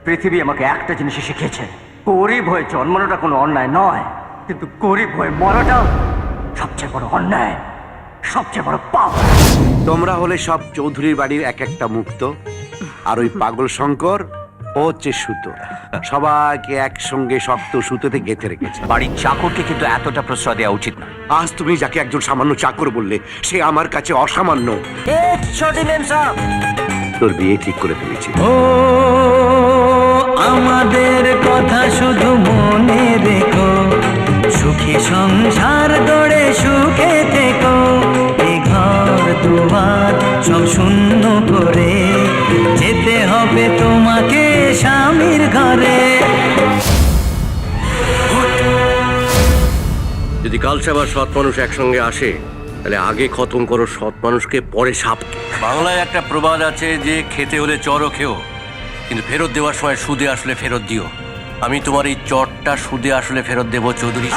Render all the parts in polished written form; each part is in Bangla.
পৃথিবী আমাকে একটা জিনিসই শিখিয়েছে, গরিব হয়ে জন্মানোটা কোনো অন্যায় নয়, কিন্তু গরিব হয়ে মরাটাও সবচেয়ে বড় অন্যায়, সবচেয়ে বড় পাপ। তোমরা হলে সব চৌধুরীর বাড়ির এক একটা মুক্ত, আর ওই পাগল শঙ্কর ও হচ্ছে সুতো। সবাইকে একসঙ্গে শক্ত সুতোতে গেঁথে রেখেছে। বাড়ির চাকরকে কিন্তু এতটা প্রশ্রয় দেওয়া উচিত না। আজ তুমি যাকে একজন সামান্য চাকর বললে, সে আমার কাছে অসামান্য। তোর বিয়ে ঠিক করে ফেলেছি। ও আমাদের কথা শুধু মনে রেখো, সুখী সংসার গড়ে সুখে থেকো। এ ঘর দুয়ার সব শূন্য করে যেতে হবে তোমাকে স্বামীর ঘরে। যদি কালসা বা সৎ মানুষ একসঙ্গে আসে, তাহলে আগে খতম করো সৎ মানুষকে, পরে সাপকে। বাংলায় একটা প্রবাদ আছে যে খেতে হলে চরও খেও, কিন্তু ফেরত দেওয়ার সময় সুদে আসলে ফেরত দিও। আমি তোমার এই চটটা সুদে আসলে ফেরত দেবো চৌধুরী।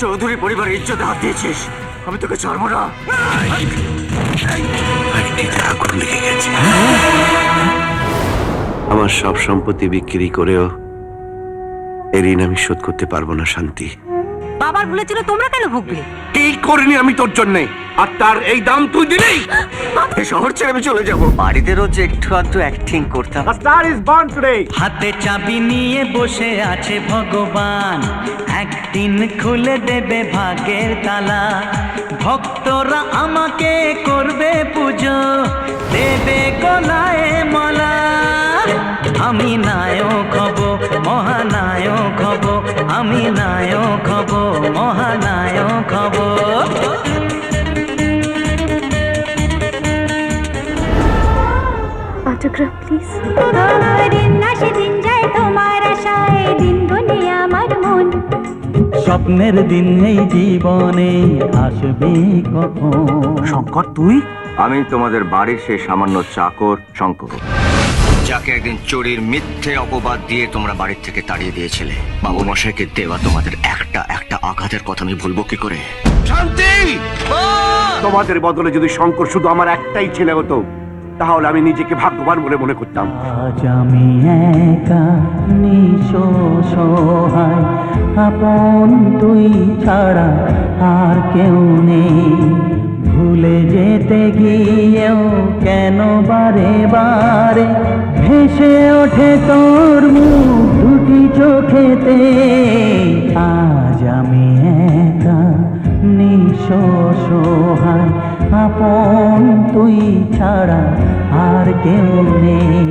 চৌধুরী পরিবারের ইজ্জতে হাত দিয়েছিস, আমি তোকে ছাড়বো না। আগুন লেগে গেছে। আমার সব সম্পত্তি বিক্রি করেও এর ঋণ আমি শোধ করতে পারবো না শান্তি। বাবার বলেছিল তোমরা কেন ভুগবে? কি করিনি আমি তোর জন্যে, আর তার এই দাম তুই দিলেই এই শহর ছেড়ে আমি চলে যাবো। বাড়িতে রোজ একটু আধটু অ্যাক্টিং করতাম। হাতে চাবি নিয়ে বসে আছে ভগবান, একদিন খুলে দেবে ভাগ্যের তালা। ভক্তরা আমাকে করবে পুজো, দেবে গলায় মালা। আমি নায়ক হব, মহানায়ক হব, আমি নায়ক হব, মহানায়ক হব। Autograph please. দিন আসে দিন যায় তোমার আশায়, দিন গুনে আমার মন। স্বপ্নের দিন এই জীবনে আসবে কখন? শঙ্কর তুই? আমি তোমাদের বাড়ির সেই সামান্য চাকর শঙ্কর, যাকে একদিন চোরের মিথ্যে অপবাদ দিয়ে তোমরা বাড়ির থেকে তাড়িয়ে দিয়েছিলে। বাবু মশাইকে দেওয়া তোমাদের একটা একটা আঘাতের কথা আমি ভুলবো কি করে? শান্তি! তোমাদের বদলে যদি শঙ্কর শুধু আমার একটাই ছেলে হতো, তাহলে আমি নিজেকে ভাগ্যবান বলে মনে করতাম। আজ আমি একা নিঃসহায়, আপন তুই ছাড়া আর কেউ নেই। ভুলে যেতে গিয়েও কেন বারে বারে ভেসে ওঠে তোর মুখ দুটি চোখেতে। আজ আমি একা নিঃসহায়, আপন তুই ছাড়া আর কেউ নেই।